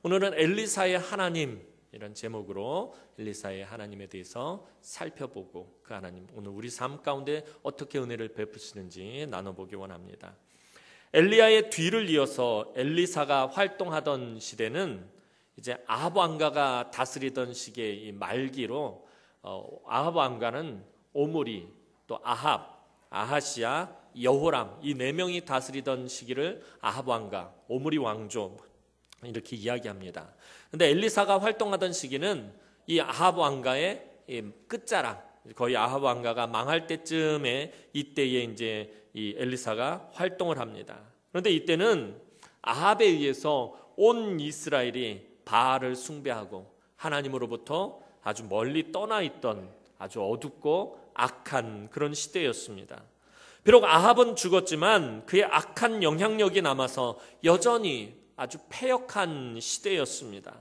오늘은 엘리사의 하나님 이런 제목으로 엘리사의 하나님에 대해서 살펴보고 그 하나님 오늘 우리 삶 가운데 어떻게 은혜를 베푸시는지 나눠보기 원합니다. 엘리야의 뒤를 이어서 엘리사가 활동하던 시대는 이제 아합 왕가가 다스리던 시기의 이 말기로 아합 왕가는 오므리, 또 아합, 아하시야, 여호람 이 네 명이 다스리던 시기를 아합 왕가, 오므리 왕조 이렇게 이야기합니다. 그런데 엘리사가 활동하던 시기는 이 아합 왕가의 끝자락, 거의 아합 왕가가 망할 때쯤에 이때에 이제 이 엘리사가 활동을 합니다. 그런데 이때는 아합에 의해서 온 이스라엘이 바알을 숭배하고 하나님으로부터 아주 멀리 떠나 있던 아주 어둡고 악한 그런 시대였습니다. 비록 아합은 죽었지만 그의 악한 영향력이 남아서 여전히 아주 패역한 시대였습니다.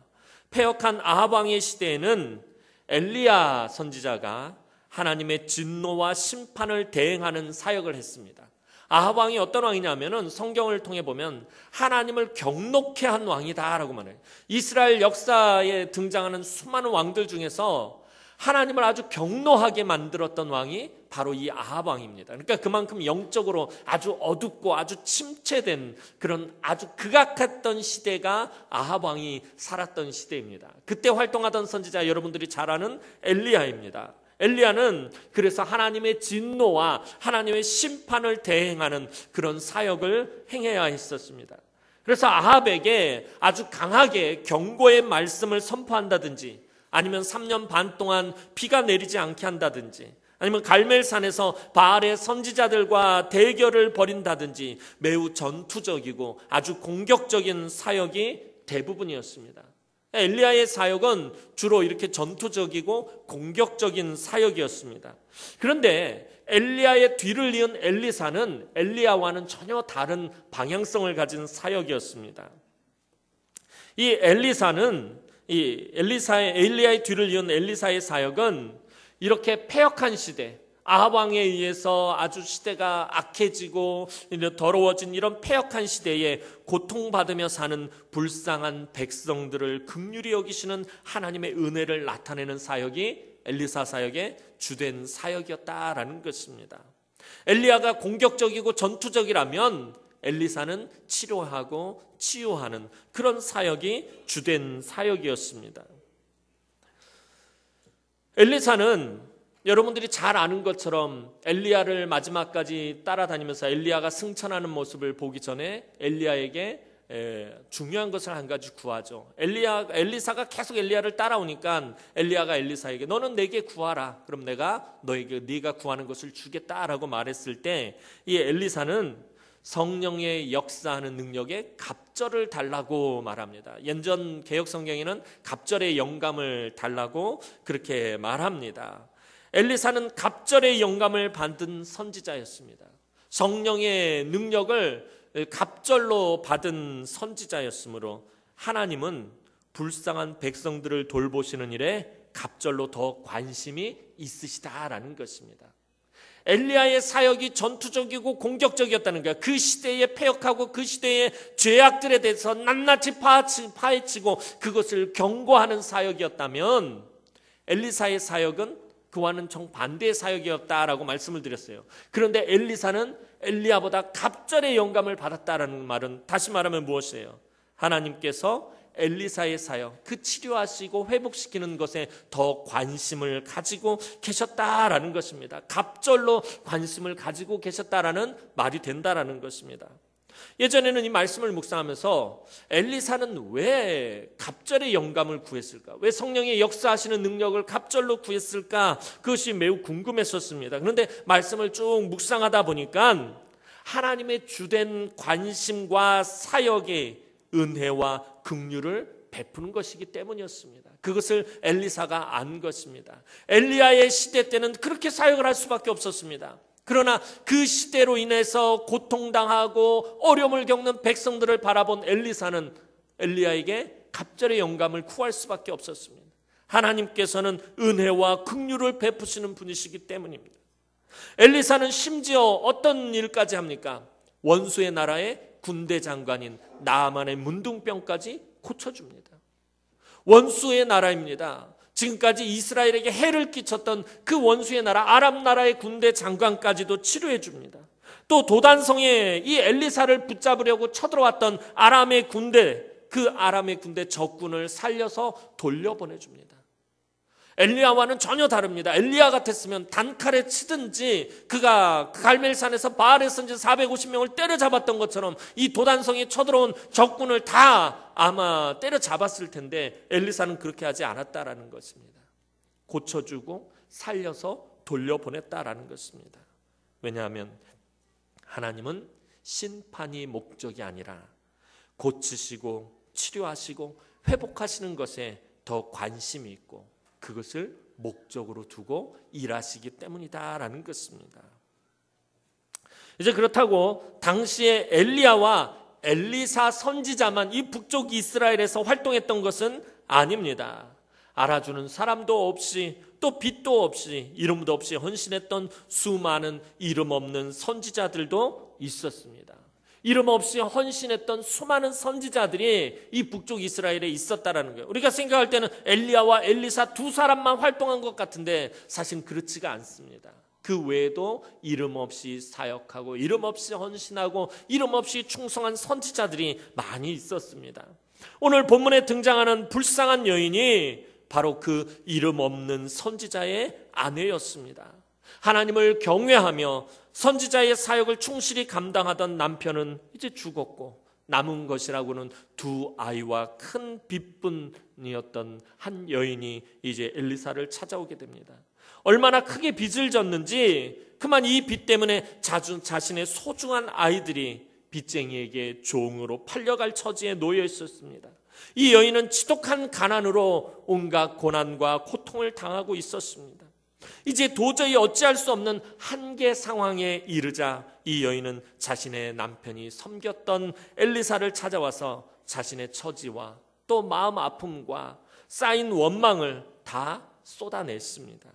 패역한 아합 왕의 시대에는 엘리야 선지자가 하나님의 진노와 심판을 대행하는 사역을 했습니다. 아합 왕이 어떤 왕이냐면은 성경을 통해 보면 하나님을 경노케 한 왕이다라고 말해요. 이스라엘 역사에 등장하는 수많은 왕들 중에서 하나님을 아주 경노하게 만들었던 왕이 바로 이 아합 왕입니다. 그러니까 그만큼 영적으로 아주 어둡고 아주 침체된 그런 아주 극악했던 시대가 아합 왕이 살았던 시대입니다. 그때 활동하던 선지자 여러분들이 잘 아는 엘리야입니다. 엘리야는 그래서 하나님의 진노와 하나님의 심판을 대행하는 그런 사역을 행해야 했었습니다. 그래서 아합에게 아주 강하게 경고의 말씀을 선포한다든지 아니면 3년 반 동안 비가 내리지 않게 한다든지 아니면 갈멜산에서 바알의 선지자들과 대결을 벌인다든지 매우 전투적이고 아주 공격적인 사역이 대부분이었습니다. 엘리야의 사역은 주로 이렇게 전투적이고 공격적인 사역이었습니다. 그런데 엘리야의 뒤를 이은 엘리사는 엘리야와는 전혀 다른 방향성을 가진 사역이었습니다. 이 엘리사는 엘리야의 뒤를 이은 엘리사의 사역은 이렇게 패역한 시대, 아합 왕에 의해서 아주 시대가 악해지고 더러워진 이런 패역한 시대에 고통받으며 사는 불쌍한 백성들을 긍휼히 여기시는 하나님의 은혜를 나타내는 사역이 엘리사 사역의 주된 사역이었다라는 것입니다. 엘리야가 공격적이고 전투적이라면 엘리사는 치료하고 치유하는 그런 사역이 주된 사역이었습니다. 엘리사는 여러분들이 잘 아는 것처럼 엘리야를 마지막까지 따라다니면서 엘리야가 승천하는 모습을 보기 전에 엘리야에게 중요한 것을 한 가지 구하죠. 엘리사가 계속 엘리야를 따라오니까 엘리야가 엘리사에게 너는 내게 구하라. 그럼 내가 너에게 네가 구하는 것을 주겠다라고 말했을 때 이 엘리사는 성령의 역사하는 능력에 갑절을 달라고 말합니다. yen전 개역 성경에는 갑절의 영감을 달라고 그렇게 말합니다. 엘리사는 갑절의 영감을 받은 선지자였습니다. 성령의 능력을 갑절로 받은 선지자였으므로 하나님은 불쌍한 백성들을 돌보시는 일에 갑절로 더 관심이 있으시다라는 것입니다. 엘리야의 사역이 전투적이고 공격적이었다는 거예요. 그 시대에 패역하고 그 시대의 죄악들에 대해서 낱낱이 파헤치고 그것을 경고하는 사역이었다면 엘리사의 사역은 그와는 정반대의 사역이었다라고 말씀을 드렸어요. 그런데 엘리사는 엘리야보다 갑절의 영감을 받았다라는 말은 다시 말하면 무엇이에요? 하나님께서 엘리사의 사역, 그 치료하시고 회복시키는 것에 더 관심을 가지고 계셨다라는 것입니다. 갑절로 관심을 가지고 계셨다라는 말이 된다라는 것입니다. 예전에는 이 말씀을 묵상하면서 엘리사는 왜 갑절의 영감을 구했을까? 왜 성령의 역사하시는 능력을 갑절로 구했을까? 그것이 매우 궁금했었습니다. 그런데 말씀을 쭉 묵상하다 보니까 하나님의 주된 관심과 사역의 은혜와 긍휼을 베푸는 것이기 때문이었습니다. 그것을 엘리사가 안 것입니다. 엘리야의 시대 때는 그렇게 사역을 할 수밖에 없었습니다. 그러나 그 시대로 인해서 고통당하고 어려움을 겪는 백성들을 바라본 엘리사는 엘리야에게 갑절의 영감을 구할 수밖에 없었습니다. 하나님께서는 은혜와 긍휼을 베푸시는 분이시기 때문입니다. 엘리사는 심지어 어떤 일까지 합니까? 원수의 나라의 군대 장관인 나아만의 문둥병까지 고쳐줍니다. 원수의 나라입니다. 지금까지 이스라엘에게 해를 끼쳤던 그 원수의 나라 아람 나라의 군대 장관까지도 치료해 줍니다. 또 도단성에 이 엘리사를 붙잡으려고 쳐들어왔던 아람의 군대, 그 아람의 군대 적군을 살려서 돌려보내줍니다. 엘리야와는 전혀 다릅니다. 엘리야 같았으면 단칼에 치든지 그가 갈멜산에서 바알의 선지 450명을 때려잡았던 것처럼 이 도단성에 쳐들어온 적군을 다 아마 때려잡았을 텐데 엘리사는 그렇게 하지 않았다라는 것입니다. 고쳐주고 살려서 돌려보냈다라는 것입니다. 왜냐하면 하나님은 심판이 목적이 아니라 고치시고 치료하시고 회복하시는 것에 더 관심이 있고 그것을 목적으로 두고 일하시기 때문이다라는 것입니다. 이제 그렇다고 당시에 엘리야와 엘리사 선지자만 이 북쪽 이스라엘에서 활동했던 것은 아닙니다. 알아주는 사람도 없이 또 빛도 없이 이름도 없이 헌신했던 수많은 이름 없는 선지자들도 있었습니다. 이름 없이 헌신했던 수많은 선지자들이 이 북쪽 이스라엘에 있었다라는 거예요. 우리가 생각할 때는 엘리야와 엘리사 두 사람만 활동한 것 같은데 사실 그렇지가 않습니다. 그 외에도 이름 없이 사역하고 이름 없이 헌신하고 이름 없이 충성한 선지자들이 많이 있었습니다. 오늘 본문에 등장하는 불쌍한 여인이 바로 그 이름 없는 선지자의 아내였습니다. 하나님을 경외하며 선지자의 사역을 충실히 감당하던 남편은 이제 죽었고 남은 것이라고는 두 아이와 큰 빚분이었던 한 여인이 이제 엘리사를 찾아오게 됩니다. 얼마나 크게 빚을 졌는지 그만 이 빚 때문에 자신의 소중한 아이들이 빚쟁이에게 종으로 팔려갈 처지에 놓여 있었습니다. 이 여인은 지독한 가난으로 온갖 고난과 고통을 당하고 있었습니다. 이제 도저히 어찌할 수 없는 한계 상황에 이르자 이 여인은 자신의 남편이 섬겼던 엘리사를 찾아와서 자신의 처지와 또 마음 아픔과 쌓인 원망을 다 쏟아냈습니다.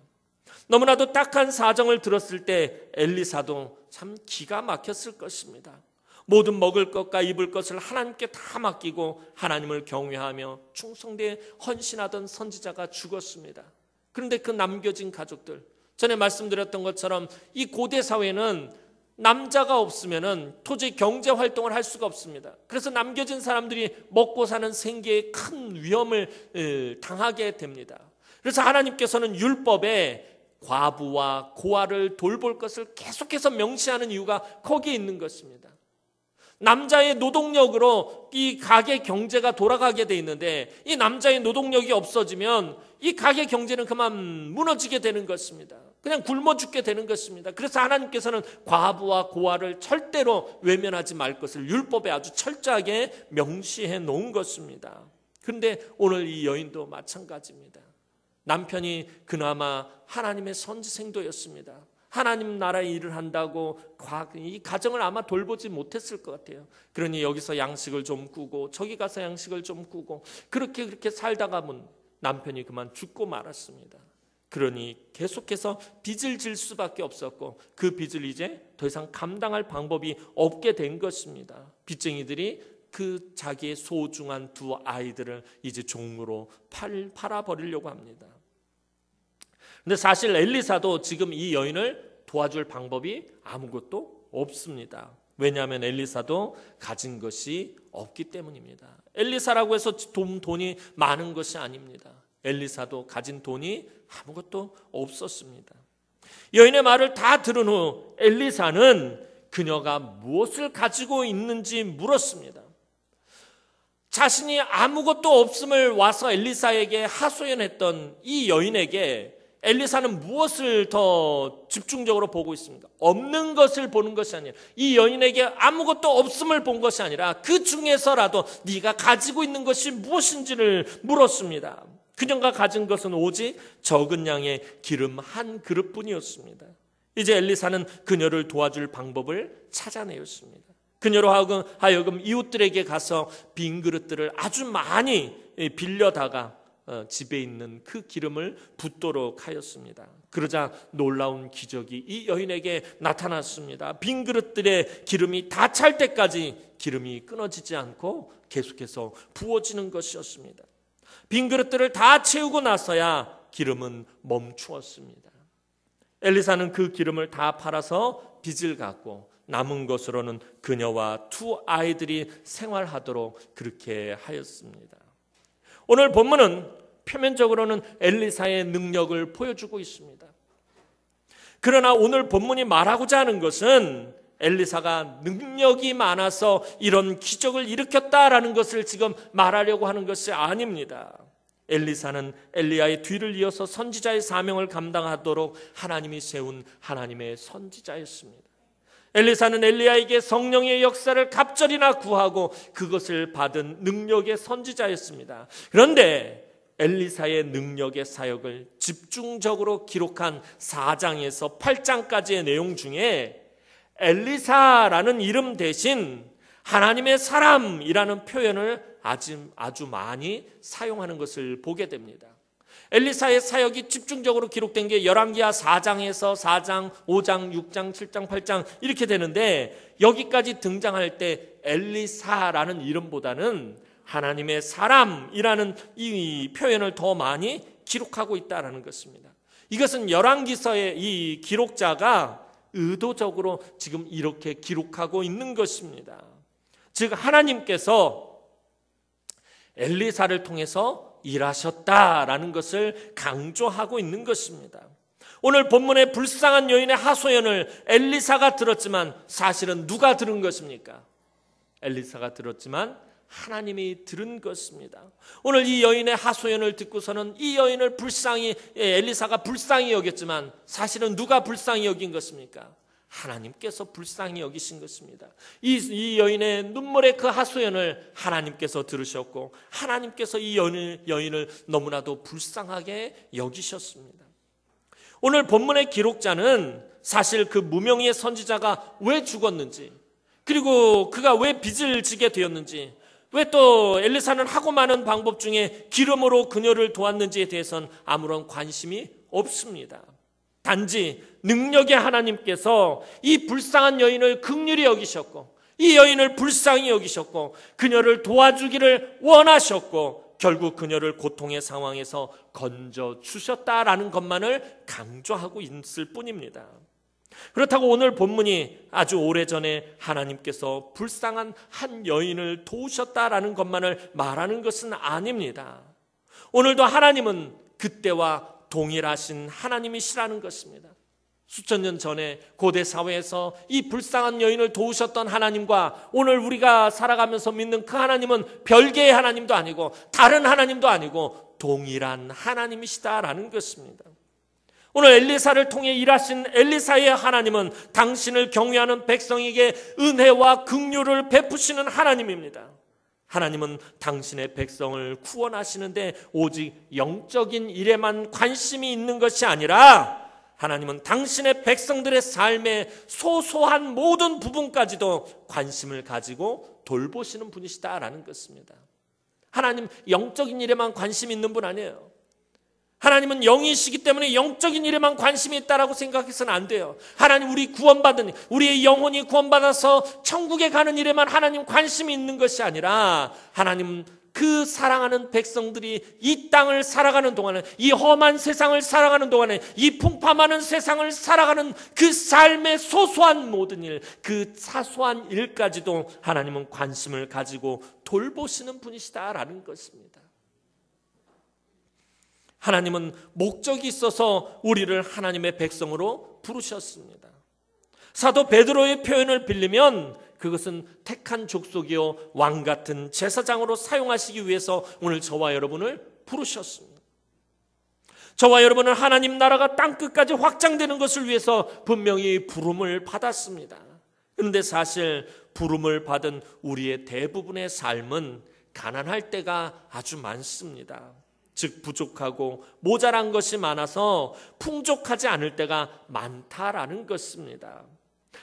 너무나도 딱한 사정을 들었을 때 엘리사도 참 기가 막혔을 것입니다. 모든 먹을 것과 입을 것을 하나님께 다 맡기고 하나님을 경외하며 충성되게 헌신하던 선지자가 죽었습니다. 그런데 그 남겨진 가족들, 전에 말씀드렸던 것처럼 이 고대 사회는 남자가 없으면 도저히 경제 활동을 할 수가 없습니다. 그래서 남겨진 사람들이 먹고 사는 생계에 큰 위험을 당하게 됩니다. 그래서 하나님께서는 율법에 과부와 고아를 돌볼 것을 계속해서 명시하는 이유가 거기에 있는 것입니다. 남자의 노동력으로 이 가게 경제가 돌아가게 돼 있는데 이 남자의 노동력이 없어지면 이 가게 경제는 그만 무너지게 되는 것입니다. 그냥 굶어 죽게 되는 것입니다. 그래서 하나님께서는 과부와 고아를 절대로 외면하지 말 것을 율법에 아주 철저하게 명시해 놓은 것입니다. 그런데 오늘 이 여인도 마찬가지입니다. 남편이 그나마 하나님의 선지생도였습니다. 하나님 나라의 일을 한다고 이 가정을 아마 돌보지 못했을 것 같아요. 그러니 여기서 양식을 좀 꾸고 저기 가서 양식을 좀 꾸고 그렇게 살다가 남편이 그만 죽고 말았습니다. 그러니 계속해서 빚을 질 수밖에 없었고 그 빚을 이제 더 이상 감당할 방법이 없게 된 것입니다. 빚쟁이들이 그 자기의 소중한 두 아이들을 이제 종으로 팔아버리려고 합니다. 근데 사실 엘리사도 지금 이 여인을 도와줄 방법이 아무것도 없습니다. 왜냐하면 엘리사도 가진 것이 없기 때문입니다. 엘리사라고 해서 돈이 많은 것이 아닙니다. 엘리사도 가진 돈이 아무것도 없었습니다. 여인의 말을 다 들은 후 엘리사는 그녀가 무엇을 가지고 있는지 물었습니다. 자신이 아무것도 없음을 와서 엘리사에게 하소연했던 이 여인에게 엘리사는 무엇을 더 집중적으로 보고 있습니까? 없는 것을 보는 것이 아니라 이 여인에게 아무것도 없음을 본 것이 아니라 그 중에서라도 네가 가지고 있는 것이 무엇인지를 물었습니다. 그녀가 가진 것은 오직 적은 양의 기름 한 그릇뿐이었습니다. 이제 엘리사는 그녀를 도와줄 방법을 찾아내었습니다. 그녀로 하여금 이웃들에게 가서 빈 그릇들을 아주 많이 빌려다가 집에 있는 그 기름을 붓도록 하였습니다. 그러자 놀라운 기적이 이 여인에게 나타났습니다. 빈 그릇들의 기름이 다 찰 때까지 기름이 끊어지지 않고 계속해서 부어지는 것이었습니다. 빈 그릇들을 다 채우고 나서야 기름은 멈추었습니다. 엘리사는 그 기름을 다 팔아서 빚을 갚고 남은 것으로는 그녀와 두 아이들이 생활하도록 그렇게 하였습니다. 오늘 본문은 표면적으로는 엘리사의 능력을 보여주고 있습니다. 그러나 오늘 본문이 말하고자 하는 것은 엘리사가 능력이 많아서 이런 기적을 일으켰다라는 것을 지금 말하려고 하는 것이 아닙니다. 엘리사는 엘리야의 뒤를 이어서 선지자의 사명을 감당하도록 하나님이 세운 하나님의 선지자였습니다. 엘리사는 엘리야에게 성령의 역사를 갑절이나 구하고 그것을 받은 능력의 선지자였습니다. 그런데 엘리사의 능력의 사역을 집중적으로 기록한 4장에서 8장까지의 내용 중에 엘리사라는 이름 대신 하나님의 사람이라는 표현을 아주 많이 사용하는 것을 보게 됩니다. 엘리사의 사역이 집중적으로 기록된 게 열왕기하 4장에서 4장, 5장, 6장, 7장, 8장 이렇게 되는데 여기까지 등장할 때 엘리사라는 이름보다는 하나님의 사람이라는 이 표현을 더 많이 기록하고 있다는 것입니다. 이것은 열왕기서의 이 기록자가 의도적으로 지금 이렇게 기록하고 있는 것입니다. 즉 하나님께서 엘리사를 통해서 일하셨다라는 것을 강조하고 있는 것입니다. 오늘 본문의 불쌍한 여인의 하소연을 엘리사가 들었지만 사실은 누가 들은 것입니까? 엘리사가 들었지만 하나님이 들은 것입니다. 오늘 이 여인의 하소연을 듣고서는 이 여인을 엘리사가 불쌍히 여겼지만 사실은 누가 불쌍히 여긴 것입니까? 하나님께서 불쌍히 여기신 것입니다. 이 여인의 눈물의 그 하소연을 하나님께서 들으셨고 하나님께서 이 여인을 너무나도 불쌍하게 여기셨습니다. 오늘 본문의 기록자는 사실 그 무명의 선지자가 왜 죽었는지, 그리고 그가 왜 빚을 지게 되었는지, 왜 또 엘리사는 하고 많은 방법 중에 기름으로 그녀를 도왔는지에 대해서는 아무런 관심이 없습니다. 단지 능력의 하나님께서 이 불쌍한 여인을 긍휼히 여기셨고 이 여인을 불쌍히 여기셨고 그녀를 도와주기를 원하셨고 결국 그녀를 고통의 상황에서 건져주셨다라는 것만을 강조하고 있을 뿐입니다. 그렇다고 오늘 본문이 아주 오래전에 하나님께서 불쌍한 한 여인을 도우셨다라는 것만을 말하는 것은 아닙니다. 오늘도 하나님은 그때와 동일하신 하나님이시라는 것입니다. 수천 년 전에 고대 사회에서 이 불쌍한 여인을 도우셨던 하나님과 오늘 우리가 살아가면서 믿는 그 하나님은 별개의 하나님도 아니고 다른 하나님도 아니고 동일한 하나님이시다라는 것입니다. 오늘 엘리사를 통해 일하신 엘리사의 하나님은 당신을 경외하는 백성에게 은혜와 긍휼을 베푸시는 하나님입니다. 하나님은 당신의 백성을 구원하시는데 오직 영적인 일에만 관심이 있는 것이 아니라 하나님은 당신의 백성들의 삶의 소소한 모든 부분까지도 관심을 가지고 돌보시는 분이시다라는 것입니다. 하나님 영적인 일에만 관심이 있는 분 아니에요. 하나님은 영이시기 때문에 영적인 일에만 관심이 있다라고 생각해서는 안 돼요. 하나님 우리의 영혼이 구원받아서 천국에 가는 일에만 하나님 관심이 있는 것이 아니라 하나님 그 사랑하는 백성들이 이 땅을 살아가는 동안에 이 험한 세상을 살아가는 동안에 이 풍파많은 세상을 살아가는 그 삶의 소소한 모든 일, 그 사소한 일까지도 하나님은 관심을 가지고 돌보시는 분이시다라는 것입니다. 하나님은 목적이 있어서 우리를 하나님의 백성으로 부르셨습니다. 사도 베드로의 표현을 빌리면 그것은 택한 족속이요 왕 같은 제사장으로 사용하시기 위해서 오늘 저와 여러분을 부르셨습니다. 저와 여러분은 하나님 나라가 땅끝까지 확장되는 것을 위해서 분명히 부름을 받았습니다. 그런데 사실 부름을 받은 우리의 대부분의 삶은 가난할 때가 아주 많습니다. 즉 부족하고 모자란 것이 많아서 풍족하지 않을 때가 많다라는 것입니다.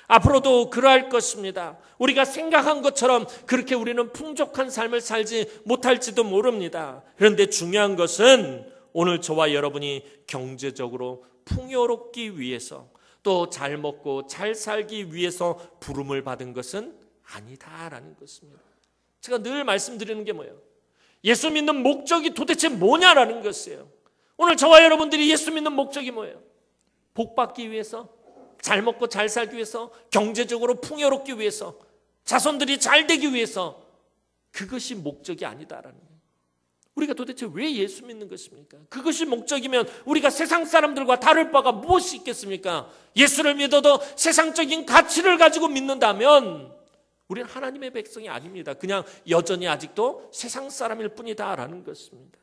앞으로도 그러할 것입니다. 우리가 생각한 것처럼 그렇게 우리는 풍족한 삶을 살지 못할지도 모릅니다. 그런데 중요한 것은 오늘 저와 여러분이 경제적으로 풍요롭기 위해서 또 잘 먹고 잘 살기 위해서 부름을 받은 것은 아니다라는 것입니다. 제가 늘 말씀드리는 게 뭐예요? 예수 믿는 목적이 도대체 뭐냐라는 것이에요. 오늘 저와 여러분들이 예수 믿는 목적이 뭐예요? 복 받기 위해서, 잘 먹고 잘 살기 위해서, 경제적으로 풍요롭기 위해서, 자손들이 잘 되기 위해서, 그것이 목적이 아니다라는 거예요. 우리가 도대체 왜 예수 믿는 것입니까? 그것이 목적이면 우리가 세상 사람들과 다를 바가 무엇이 있겠습니까? 예수를 믿어도 세상적인 가치를 가지고 믿는다면 우리는 하나님의 백성이 아닙니다. 그냥 여전히 아직도 세상 사람일 뿐이다라는 것입니다.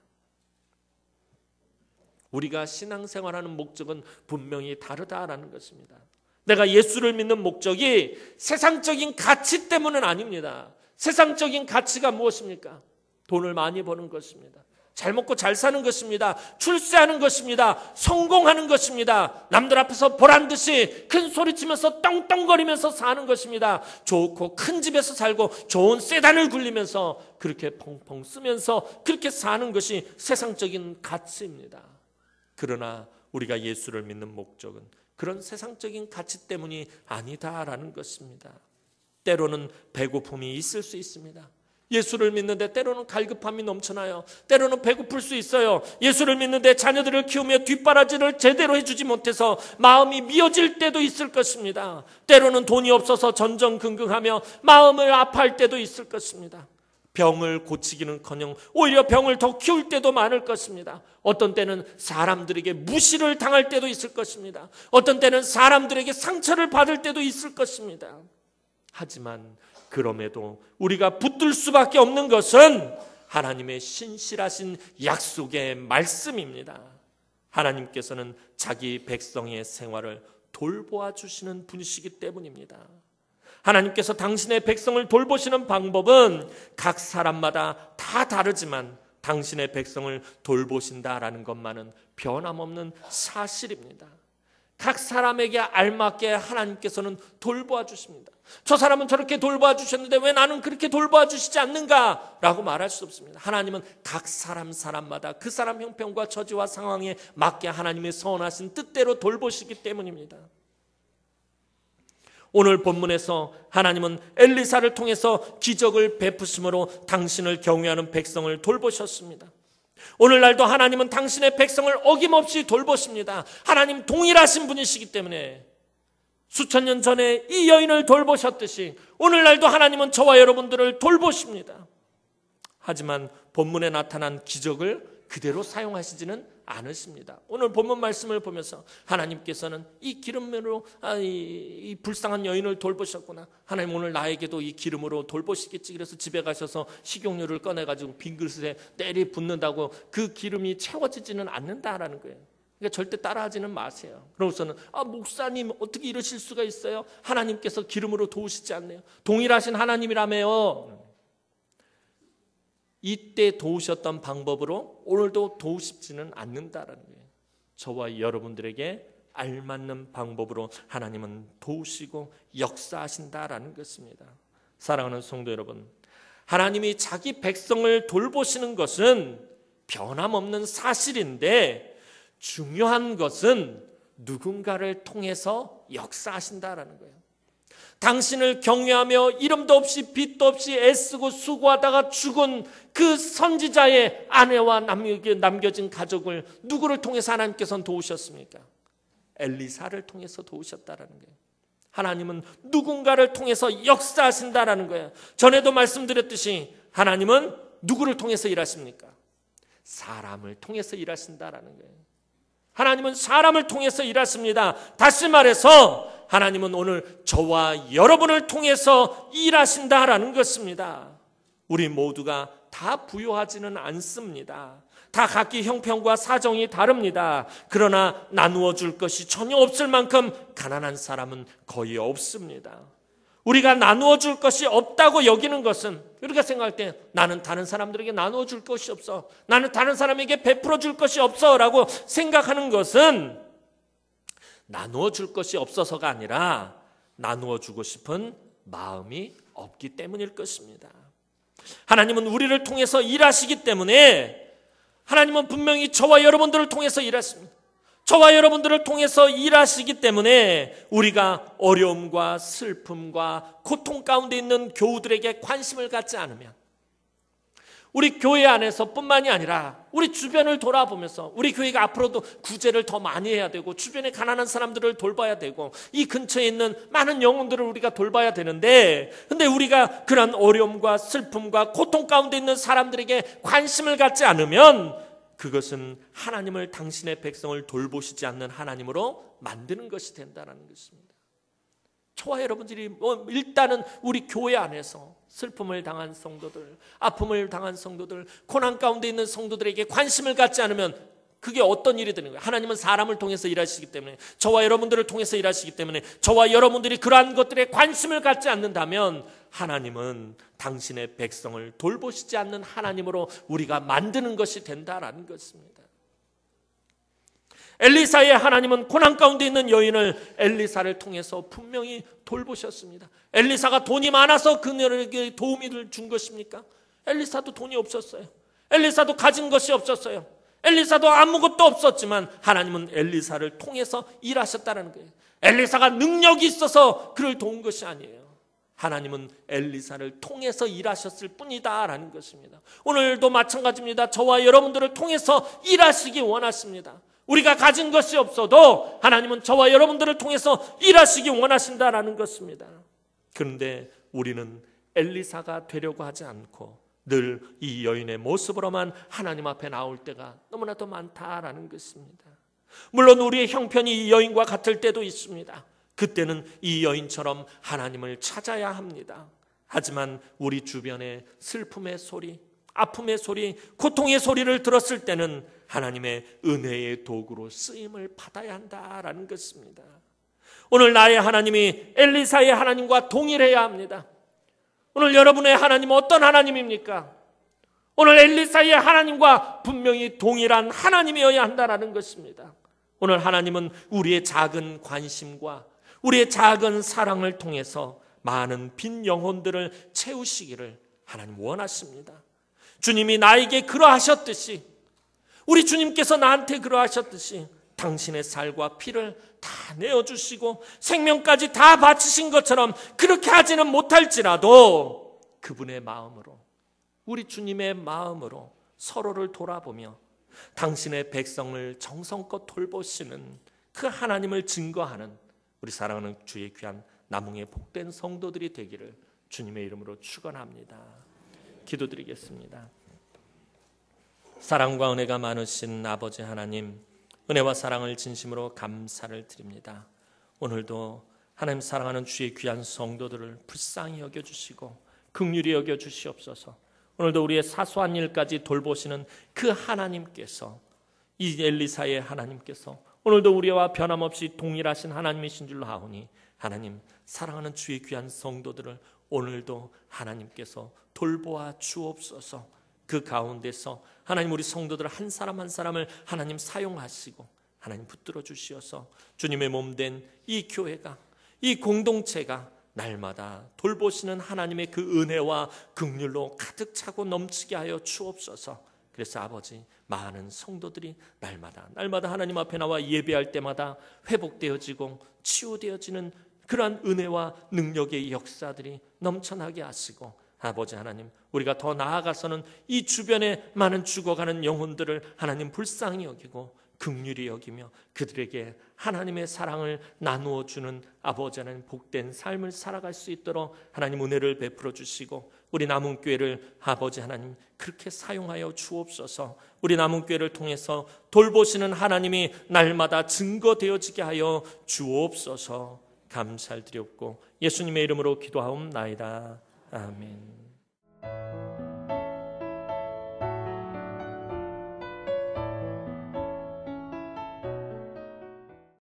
우리가 신앙생활하는 목적은 분명히 다르다라는 것입니다. 내가 예수를 믿는 목적이 세상적인 가치 때문은 아닙니다. 세상적인 가치가 무엇입니까? 돈을 많이 버는 것입니다. 잘 먹고 잘 사는 것입니다. 출세하는 것입니다. 성공하는 것입니다. 남들 앞에서 보란 듯이 큰 소리치면서 떵떵거리면서 사는 것입니다. 좋고 큰 집에서 살고 좋은 세단을 굴리면서 그렇게 펑펑 쓰면서 그렇게 사는 것이 세상적인 가치입니다. 그러나 우리가 예수를 믿는 목적은 그런 세상적인 가치 때문이 아니다라는 것입니다. 때로는 배고픔이 있을 수 있습니다. 예수를 믿는데 때로는 갈급함이 넘쳐나요. 때로는 배고플 수 있어요. 예수를 믿는데 자녀들을 키우며 뒷바라지를 제대로 해주지 못해서 마음이 미어질 때도 있을 것입니다. 때로는 돈이 없어서 전전긍긍하며 마음을 아파할 때도 있을 것입니다. 병을 고치기는커녕 오히려 병을 더 키울 때도 많을 것입니다. 어떤 때는 사람들에게 무시를 당할 때도 있을 것입니다. 어떤 때는 사람들에게 상처를 받을 때도 있을 것입니다. 하지만 그럼에도 우리가 붙들 수밖에 없는 것은 하나님의 신실하신 약속의 말씀입니다. 하나님께서는 자기 백성의 생활을 돌보아 주시는 분이시기 때문입니다. 하나님께서 당신의 백성을 돌보시는 방법은 각 사람마다 다 다르지만 당신의 백성을 돌보신다라는 것만은 변함없는 사실입니다. 각 사람에게 알맞게 하나님께서는 돌보아 주십니다. 저 사람은 저렇게 돌보아 주셨는데 왜 나는 그렇게 돌보아 주시지 않는가? 라고 말할 수 없습니다. 하나님은 각 사람마다 그 사람 형편과 처지와 상황에 맞게 하나님의 선하신 뜻대로 돌보시기 때문입니다. 오늘 본문에서 하나님은 엘리사를 통해서 기적을 베푸심으로 당신을 경외하는 백성을 돌보셨습니다. 오늘날도 하나님은 당신의 백성을 어김없이 돌보십니다. 하나님 동일하신 분이시기 때문에 수천 년 전에 이 여인을 돌보셨듯이 오늘날도 하나님은 저와 여러분들을 돌보십니다. 하지만 본문에 나타난 기적을 그대로 사용하시지는 않으십니다. 오늘 본문 말씀을 보면서 하나님께서는 이 기름으로 이 불쌍한 여인을 돌보셨구나. 하나님 오늘 나에게도 이 기름으로 돌보시겠지. 그래서 집에 가셔서 식용유를 꺼내가지고 빈 그릇에 내리 붓는다고 그 기름이 채워지지는 않는다라는 거예요. 그러니까 절대 따라하지는 마세요. 그러고서는 목사님 어떻게 이러실 수가 있어요? 하나님께서 기름으로 도우시지 않네요. 동일하신 하나님이라며요. 이때 도우셨던 방법으로 오늘도 도우시지는 않는다라는 거예요. 저와 여러분들에게 알맞는 방법으로 하나님은 도우시고 역사하신다라는 것입니다. 사랑하는 성도 여러분, 하나님이 자기 백성을 돌보시는 것은 변함없는 사실인데 중요한 것은 누군가를 통해서 역사하신다라는 거예요. 당신을 경외하며 이름도 없이 빚도 없이 애쓰고 수고하다가 죽은 그 선지자의 아내와 남겨진 가족을 누구를 통해서 하나님께서는 도우셨습니까? 엘리사를 통해서 도우셨다라는 거예요. 하나님은 누군가를 통해서 역사하신다라는 거예요. 전에도 말씀드렸듯이 하나님은 누구를 통해서 일하십니까? 사람을 통해서 일하신다라는 거예요. 하나님은 사람을 통해서 일하십니다. 다시 말해서 하나님은 오늘 저와 여러분을 통해서 일하신다라는 것입니다. 우리 모두가 다 부유하지는 않습니다. 다 각기 형편과 사정이 다릅니다. 그러나 나누어 줄 것이 전혀 없을 만큼 가난한 사람은 거의 없습니다. 우리가 나누어 줄 것이 없다고 여기는 것은 우리가 생각할 때 나는 다른 사람들에게 나누어 줄 것이 없어, 나는 다른 사람에게 베풀어 줄 것이 없어 라고 생각하는 것은 나누어 줄 것이 없어서가 아니라 나누어 주고 싶은 마음이 없기 때문일 것입니다. 하나님은 우리를 통해서 일하시기 때문에 하나님은 분명히 저와 여러분들을 통해서 일하십니다. 저와 여러분들을 통해서 일하시기 때문에 우리가 어려움과 슬픔과 고통 가운데 있는 교우들에게 관심을 갖지 않으면, 우리 교회 안에서 뿐만이 아니라 우리 주변을 돌아보면서 우리 교회가 앞으로도 구제를 더 많이 해야 되고 주변에 가난한 사람들을 돌봐야 되고 이 근처에 있는 많은 영혼들을 우리가 돌봐야 되는데, 근데 우리가 그런 어려움과 슬픔과 고통 가운데 있는 사람들에게 관심을 갖지 않으면 그것은 하나님을, 당신의 백성을 돌보시지 않는 하나님으로 만드는 것이 된다는 것입니다. 저와 여러분들이 일단은 우리 교회 안에서 슬픔을 당한 성도들, 아픔을 당한 성도들, 고난 가운데 있는 성도들에게 관심을 갖지 않으면 그게 어떤 일이 되는 거예요? 하나님은 사람을 통해서 일하시기 때문에, 저와 여러분들을 통해서 일하시기 때문에 저와 여러분들이 그러한 것들에 관심을 갖지 않는다면 하나님은 당신의 백성을 돌보시지 않는 하나님으로 우리가 만드는 것이 된다라는 것입니다. 엘리사의 하나님은 고난 가운데 있는 여인을 엘리사를 통해서 분명히 돌보셨습니다. 엘리사가 돈이 많아서 그녀에게 도움을 준 것입니까? 엘리사도 돈이 없었어요. 엘리사도 가진 것이 없었어요. 엘리사도 아무것도 없었지만 하나님은 엘리사를 통해서 일하셨다는 거예요. 엘리사가 능력이 있어서 그를 도운 것이 아니에요. 하나님은 엘리사를 통해서 일하셨을 뿐이다라는 것입니다. 오늘도 마찬가지입니다. 저와 여러분들을 통해서 일하시기 원하십니다. 우리가 가진 것이 없어도 하나님은 저와 여러분들을 통해서 일하시기 원하신다라는 것입니다. 그런데 우리는 엘리사가 되려고 하지 않고 늘 이 여인의 모습으로만 하나님 앞에 나올 때가 너무나도 많다라는 것입니다. 물론 우리의 형편이 이 여인과 같을 때도 있습니다. 그때는 이 여인처럼 하나님을 찾아야 합니다. 하지만 우리 주변의 슬픔의 소리, 아픔의 소리, 고통의 소리를 들었을 때는 하나님의 은혜의 도구로 쓰임을 받아야 한다라는 것입니다. 오늘 나의 하나님이 엘리사의 하나님과 동일해야 합니다. 오늘 여러분의 하나님은 어떤 하나님입니까? 오늘 엘리사의 하나님과 분명히 동일한 하나님이어야 한다라는 것입니다. 오늘 하나님은 우리의 작은 관심과 우리의 작은 사랑을 통해서 많은 빈 영혼들을 채우시기를 하나님 원하십니다. 주님이 나에게 그러하셨듯이, 우리 주님께서 나한테 그러하셨듯이 당신의 살과 피를 다 내어주시고 생명까지 다 바치신 것처럼 그렇게 하지는 못할지라도 그분의 마음으로, 우리 주님의 마음으로 서로를 돌아보며 당신의 백성을 정성껏 돌보시는 그 하나님을 증거하는 우리 사랑하는 주의 귀한 남흥의 복된 성도들이 되기를 주님의 이름으로 축원합니다. 기도드리겠습니다. 사랑과 은혜가 많으신 아버지 하나님, 은혜와 사랑을 진심으로 감사를 드립니다. 오늘도 하나님 사랑하는 주의 귀한 성도들을 불쌍히 여겨주시고 긍휼히 여겨주시옵소서. 오늘도 우리의 사소한 일까지 돌보시는 그 하나님께서, 이 엘리사의 하나님께서 오늘도 우리와 변함없이 동일하신 하나님이신 줄로 아오니, 하나님 사랑하는 주의 귀한 성도들을 오늘도 하나님께서 돌보아 주옵소서. 그 가운데서 하나님 우리 성도들 한 사람 한 사람을 하나님 사용하시고 하나님 붙들어 주시어서 주님의 몸된 이 교회가, 이 공동체가 날마다 돌보시는 하나님의 그 은혜와 긍휼로 가득 차고 넘치게 하여 주옵소서. 그래서 아버지, 많은 성도들이 날마다 하나님 앞에 나와 예배할 때마다 회복되어지고 치유되어지는 그러한 은혜와 능력의 역사들이 넘쳐나게 하시고, 아버지 하나님, 우리가 더 나아가서는 이 주변에 많은 죽어가는 영혼들을 하나님 불쌍히 여기고 긍휼히 여기며 그들에게 하나님의 사랑을 나누어 주는 아버지 하나님 복된 삶을 살아갈 수 있도록 하나님 은혜를 베풀어 주시고, 우리 남은교회를 아버지 하나님 그렇게 사용하여 주옵소서. 우리 남은교회를 통해서 돌보시는 하나님이 날마다 증거되어지게 하여 주옵소서. 감사를 드렸고 예수님의 이름으로 기도하옵나이다. 아멘.